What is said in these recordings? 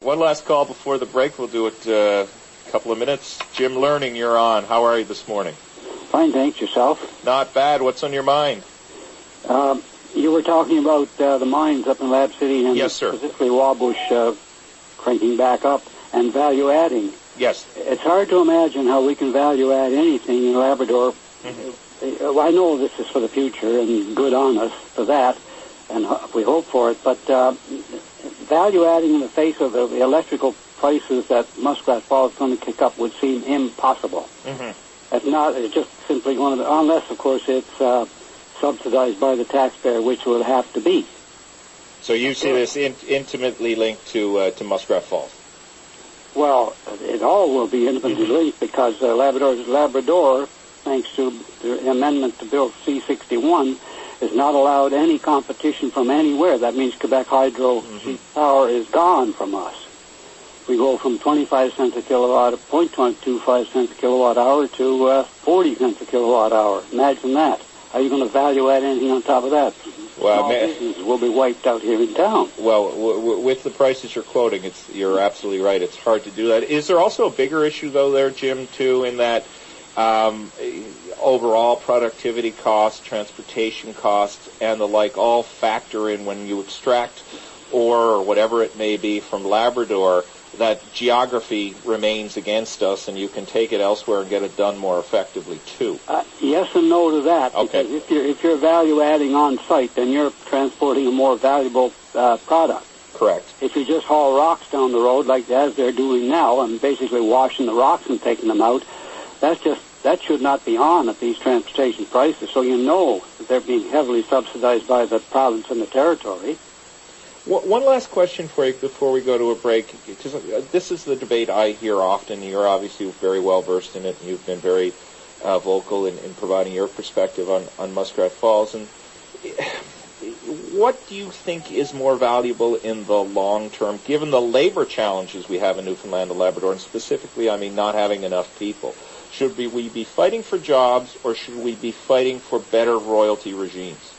One last call before the break. We'll do it a couple of minutes. Jim Learning, you're on. How are you this morning? Fine, thanks. Yourself? Not bad. What's on your mind? You were talking about the mines up in Lab City and yes, sir. Specifically Wabush cranking back up and value adding. Yes. It's hard to imagine how we can value add anything in Labrador. Mm-hmm. I know this is for the future and good on us for that, and we hope for it, but value adding in the face of the electrical prices that Muskrat Falls is going to kick up would seem impossible. Mm-hmm. If not, it's just simply going to, unless, of course, it's subsidized by the taxpayer, which will have to be. So you see this intimately linked to Muskrat Falls? Well, it all will be intimately linked because Labrador, thanks to the amendment to Bill C-61, is not allowed any competition from anywhere. That means Quebec Hydro power is gone from us. We go from 25 cents a kilowatt, 0.25 cents a kilowatt hour to 40 cents a kilowatt hour. Imagine that. How are you going to value add anything on top of that? Well, businesses will be wiped out here in town. Well, with the prices you're quoting, you're absolutely right. It's hard to do that. Is there also a bigger issue, though, there, Jim, too, in that overall productivity costs, transportation costs, and the like all factor in when you extract ore or whatever it may be from Labrador, that geography remains against us and you can take it elsewhere and get it done more effectively, too? Yes and no to that. Okay. Because if you're value adding on site, then you're transporting a more valuable product. Correct. If you just haul rocks down the road, like as they're doing now, and basically washing the rocks and taking them out, that should not be on at these transportation prices. So you know that they're being heavily subsidized by the province and the territory. One last question for you before we go to a break, because this is the debate I hear often. You're obviously very well versed in it, and you've been very vocal in providing your perspective on Muskrat Falls. And what do you think is more valuable in the long term, given the labor challenges we have in Newfoundland and Labrador, and specifically, I mean, not having enough people? Should we be fighting for jobs, or should we be fighting for better royalty regimes?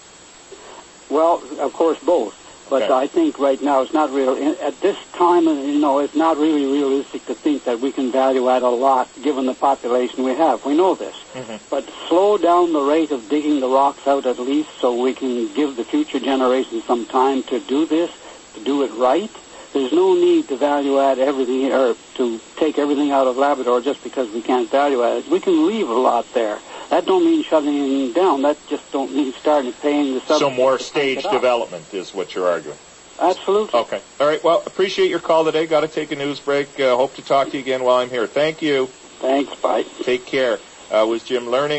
Well, of course, both. But okay. I think right now it's not real. At this time, it's not really realistic to think that we can value add a lot given the population we have. We know this. Mm-hmm. But slow down the rate of digging the rocks out at least so we can give the future generations some time to do this, to do it right. There's no need to value add everything or to take everything out of Labrador just because we can't value add it. We can leave a lot there. That don't mean shutting anything down. That just don't mean starting paying the subsidies. So more staged development is what you're arguing. Absolutely. Okay. All right. Well, appreciate your call today. Got to take a news break. Hope to talk to you again while I'm here. Thank you. Thanks. Bye. Take care. Was Jim Learning.